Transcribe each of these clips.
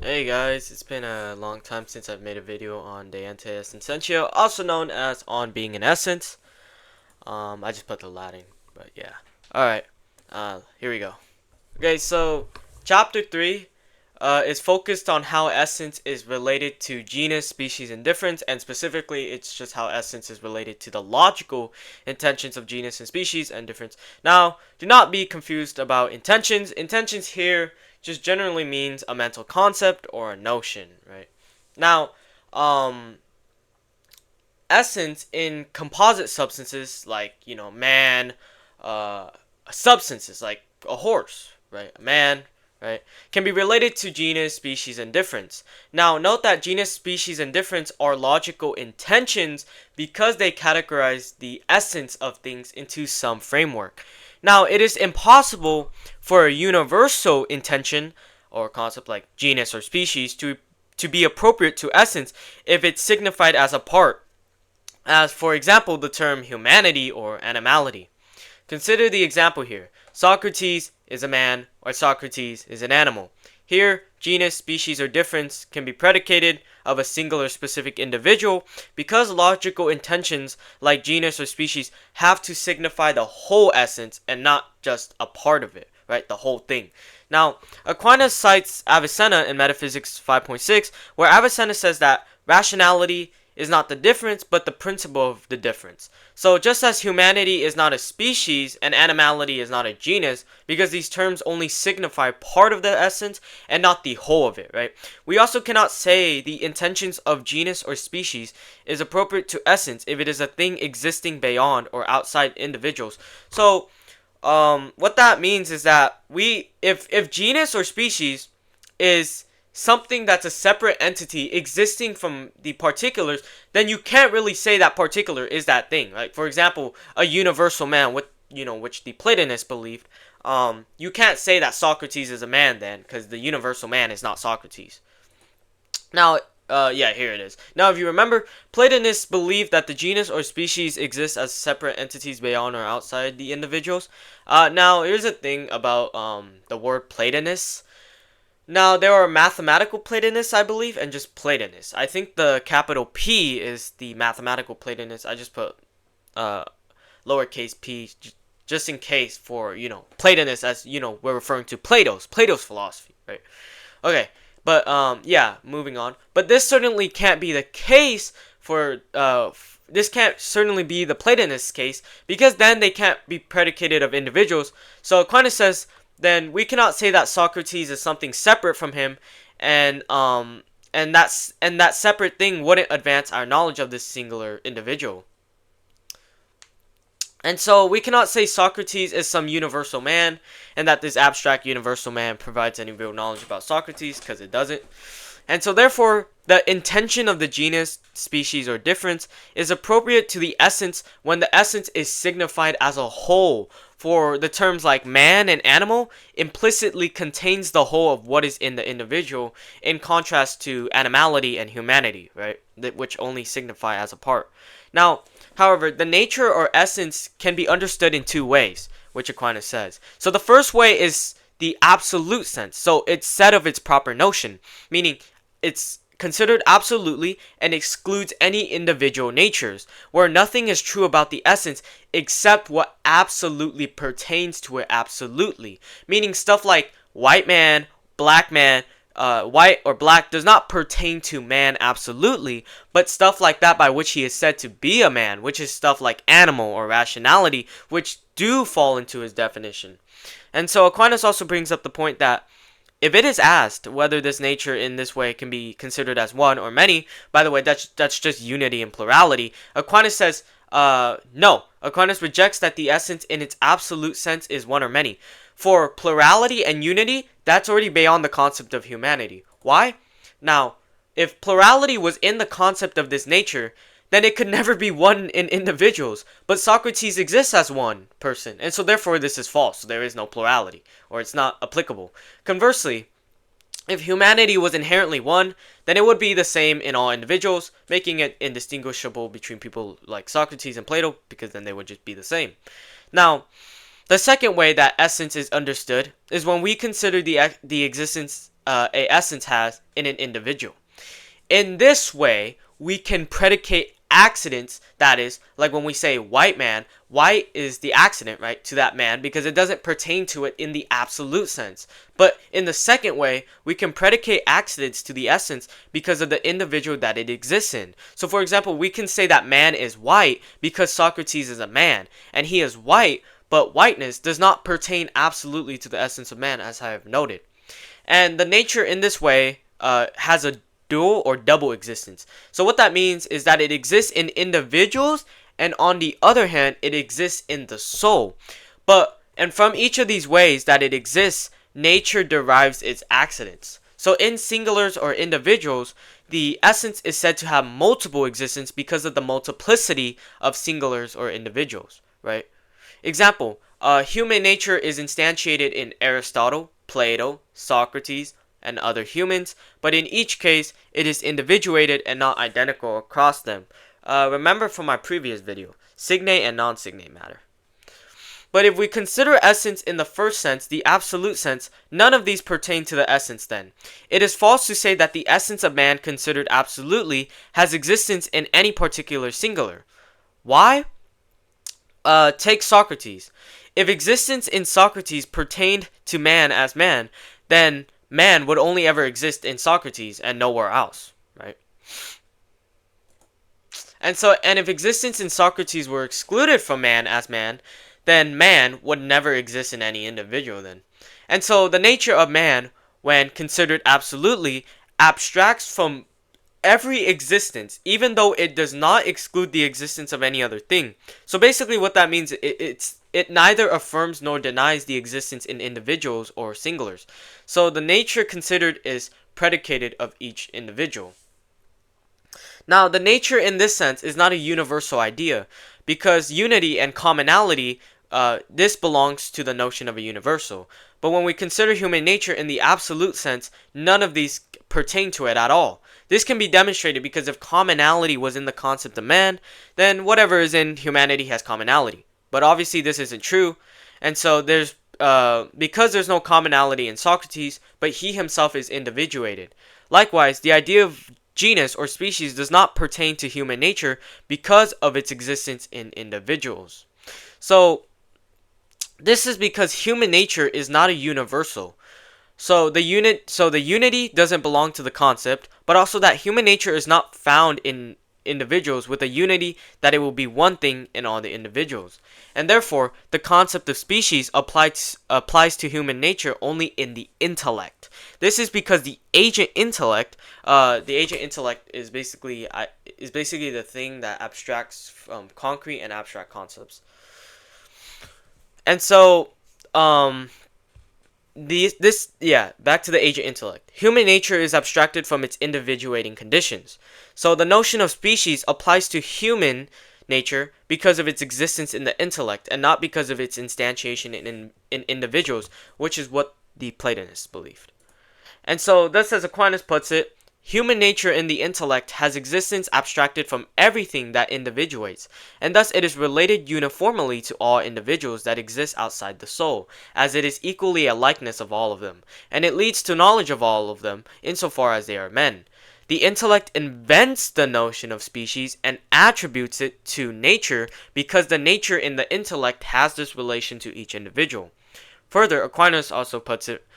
Hey guys, it's been a long time since I've made a video on the Ente Et Essentia, also known as on being an essence. I just put the Latin, but yeah. Alright, here we go. Okay, so chapter 3 is focused on how essence is related to genus, species, and difference, and specifically it's just how essence is related to the logical intentions of genus and species and difference. Now, do not be confused about intentions. Intentions here just generally means a mental concept or a notion, right? Now, essence in composite substances like, man, uh, substances like a horse, right? A man, right? Can be related to genus, species, and difference. Now, note that genus, species, and difference are logical intentions because they categorize the essence of things into some framework. Now, it is impossible for a universal intention or concept like genus or species to be appropriate to essence if it's signified as a part, as for example the term humanity or animality. Consider the example here. Socrates is a man, or Socrates is an animal. Here, genus, species, or difference can be predicated of a singular specific individual because logical intentions like genus or species have to signify the whole essence and not just a part of it, right? The whole thing. Now, Aquinas cites Avicenna in Metaphysics 5.6, where Avicenna says that rationality is not the difference, but the principle of the difference. So just as humanity is not a species and animality is not a genus, because these terms only signify part of the essence and not the whole of it, right? We also cannot say the intentions of genus or species is appropriate to essence if it is a thing existing beyond or outside individuals. So, what that means is that if genus or species is something that's a separate entity existing from the particulars, then you can't really say that particular is that thing. Like, for example, a universal man, which the Platonists believed. You can't say that Socrates is a man then, because the universal man is not Socrates. Now, yeah, here it is. Now, if you remember, Platonists believe that the genus or species exists as separate entities beyond or outside the individuals. Now, here's a thing about the word Platonists. Now, there are mathematical Platonists, I believe, and just Platonists. I think the capital P is the mathematical Platonists. I just put lowercase p just in case for, Platonists, as, we're referring to Plato's philosophy, right? Okay, but, yeah, moving on. But this certainly can't be the case for, this can't certainly be the Platonist case, because then they can't be predicated of individuals. So Aquinas says, then we cannot say that Socrates is something separate from him, and that separate thing wouldn't advance our knowledge of this singular individual. And so we cannot say Socrates is some universal man, and that this abstract universal man provides any real knowledge about Socrates, because it doesn't. And so therefore, the intention of the genus, species, or difference is appropriate to the essence when the essence is signified as a whole. For the terms like man and animal implicitly contains the whole of what is in the individual, in contrast to animality and humanity, right? Which only signify as a part. Now, however, the nature or essence can be understood in two ways, which Aquinas says. So the first way is the absolute sense. So it's said of its proper notion, meaning it's considered absolutely and excludes any individual natures, where nothing is true about the essence except what absolutely pertains to it absolutely. Meaning stuff like white man, white or black does not pertain to man absolutely, but stuff like that by which he is said to be a man, which is stuff like animal or rationality, which do fall into his definition. And so Aquinas also brings up the point that if it is asked whether this nature in this way can be considered as one or many, by the way, that's just unity and plurality, Aquinas says, no. Aquinas rejects that the essence in its absolute sense is one or many. For plurality and unity, that's already beyond the concept of humanity. Why? Now, if plurality was in the concept of this nature, then it could never be one in individuals. But Socrates exists as one person, and so therefore this is false. So there is no plurality, or it's not applicable. Conversely, if humanity was inherently one, then it would be the same in all individuals, making it indistinguishable between people like Socrates and Plato, because then they would just be the same. Now, the second way that essence is understood is when we consider the existence a essence has in an individual. In this way, we can predicate accidents, that is, like when we say white man, white is the accident, right, to that man because it doesn't pertain to it in the absolute sense. But in the second way, we can predicate accidents to the essence because of the individual that it exists in. So for example, we can say that man is white because Socrates is a man, and he is white, but whiteness does not pertain absolutely to the essence of man, as I have noted. And the nature in this way has a dual or double existence. So what that means is that it exists in individuals, and on the other hand, it exists in the soul. And from each of these ways that it exists, nature derives its accidents. So in singulars or individuals, the essence is said to have multiple existence because of the multiplicity of singulars or individuals, right? Example, human nature is instantiated in Aristotle, Plato, Socrates, and other humans, but in each case, it is individuated and not identical across them. Remember from my previous video, signate and non-signate matter. But if we consider essence in the first sense, the absolute sense, none of these pertain to the essence then. It is false to say that the essence of man considered absolutely has existence in any particular singular. Why? Take Socrates. If existence in Socrates pertained to man as man, then man would only ever exist in Socrates and nowhere else, right? And if existence in Socrates were excluded from man as man, then man would never exist in any individual then. And so the nature of man, when considered absolutely, abstracts from every existence, even though it does not exclude the existence of any other thing. So basically what that means, it neither affirms nor denies the existence in individuals or singulars. So the nature considered is predicated of each individual. Now, the nature in this sense is not a universal idea, because unity and commonality, this belongs to the notion of a universal. But when we consider human nature in the absolute sense, none of these pertain to it at all. This can be demonstrated because if commonality was in the concept of man, then whatever is in humanity has commonality. But obviously this isn't true, and so because there's no commonality in Socrates, but he himself is individuated. Likewise, the idea of genus or species does not pertain to human nature because of its existence in individuals. So this is because human nature is not a universal. So the unity doesn't belong to the concept, but also that human nature is not found in individuals with a unity that it will be one thing in all the individuals. And therefore, the concept of species applies to human nature only in the intellect. This is because the agent intellect is basically the thing that abstracts from concrete and abstract concepts. And so, back to the agent intellect. Human nature is abstracted from its individuating conditions. So the notion of species applies to human nature because of its existence in the intellect and not because of its instantiation in individuals, which is what the Platonists believed. And so, thus as Aquinas puts it, human nature in the intellect has existence abstracted from everything that individuates, and thus it is related uniformly to all individuals that exist outside the soul, as it is equally a likeness of all of them, and it leads to knowledge of all of them insofar as they are men. The intellect invents the notion of species and attributes it to nature because the nature in the intellect has this relation to each individual. Further, Aquinas also puts it,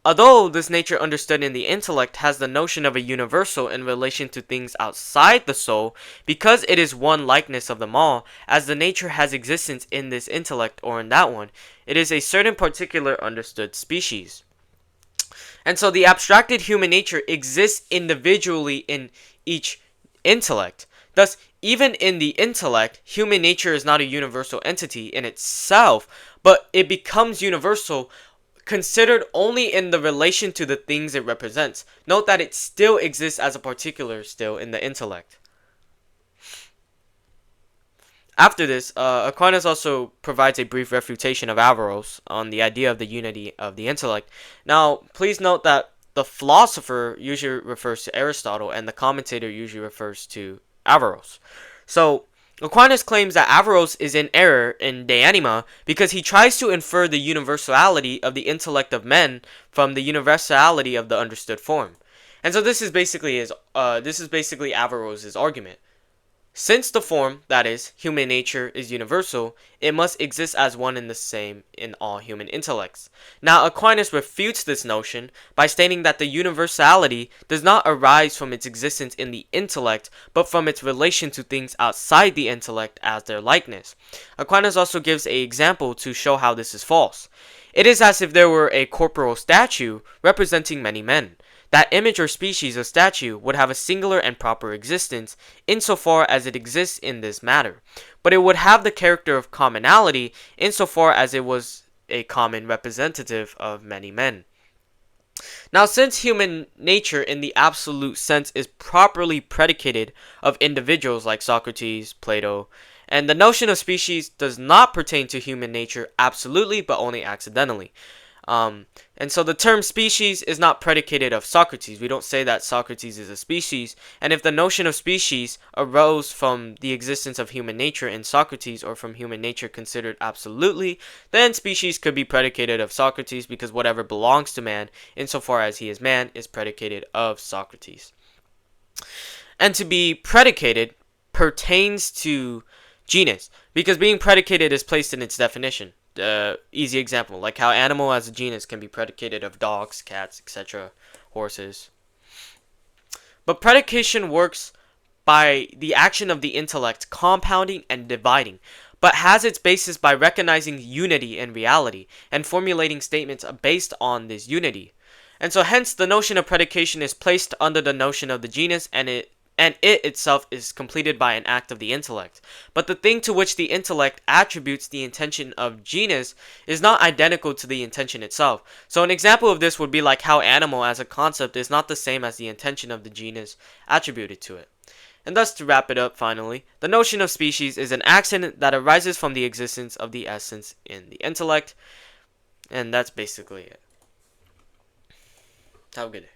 although this nature understood in the intellect has the notion of a universal in relation to things outside the soul, because it is one likeness of them all, as the nature has existence in this intellect or in that one, it is a certain particular understood species. And so the abstracted human nature exists individually in each intellect. Thus, even in the intellect, human nature is not a universal entity in itself, but it becomes universal considered only in the relation to the things it represents. Note that it still exists as a particular still in the intellect. After this, Aquinas also provides a brief refutation of Averroes on the idea of the unity of the intellect. Now, please note that the philosopher usually refers to Aristotle and the commentator usually refers to Averroes. So, Aquinas claims that Averroes is in error in De Anima because he tries to infer the universality of the intellect of men from the universality of the understood form. And so this is basically Averroes' argument. Since the form, that is, human nature, is universal, it must exist as one and the same in all human intellects. Now, Aquinas refutes this notion by stating that the universality does not arise from its existence in the intellect, but from its relation to things outside the intellect as their likeness. Aquinas also gives an example to show how this is false. It is as if there were a corporeal statue representing many men. That image or species of statue would have a singular and proper existence insofar as it exists in this matter, but it would have the character of commonality insofar as it was a common representative of many men. Now, since human nature in the absolute sense is properly predicated of individuals like Socrates, Plato, and the notion of species does not pertain to human nature absolutely but only accidentally. And so the term species is not predicated of Socrates. We don't say that Socrates is a species. And if the notion of species arose from the existence of human nature in Socrates or from human nature considered absolutely, then species could be predicated of Socrates because whatever belongs to man, insofar as he is man, is predicated of Socrates. And to be predicated pertains to genus because being predicated is placed in its definition. Easy example, like how animal as a genus can be predicated of dogs, cats, etc., horses. But predication works by the action of the intellect compounding and dividing, but has its basis by recognizing unity in reality and formulating statements based on this unity. And so hence the notion of predication is placed under the notion of the genus, and it itself is completed by an act of the intellect. But the thing to which the intellect attributes the intention of genus is not identical to the intention itself. So an example of this would be like how animal as a concept is not the same as the intention of the genus attributed to it. And thus, to wrap it up finally, the notion of species is an accident that arises from the existence of the essence in the intellect. And that's basically it. Have a good day.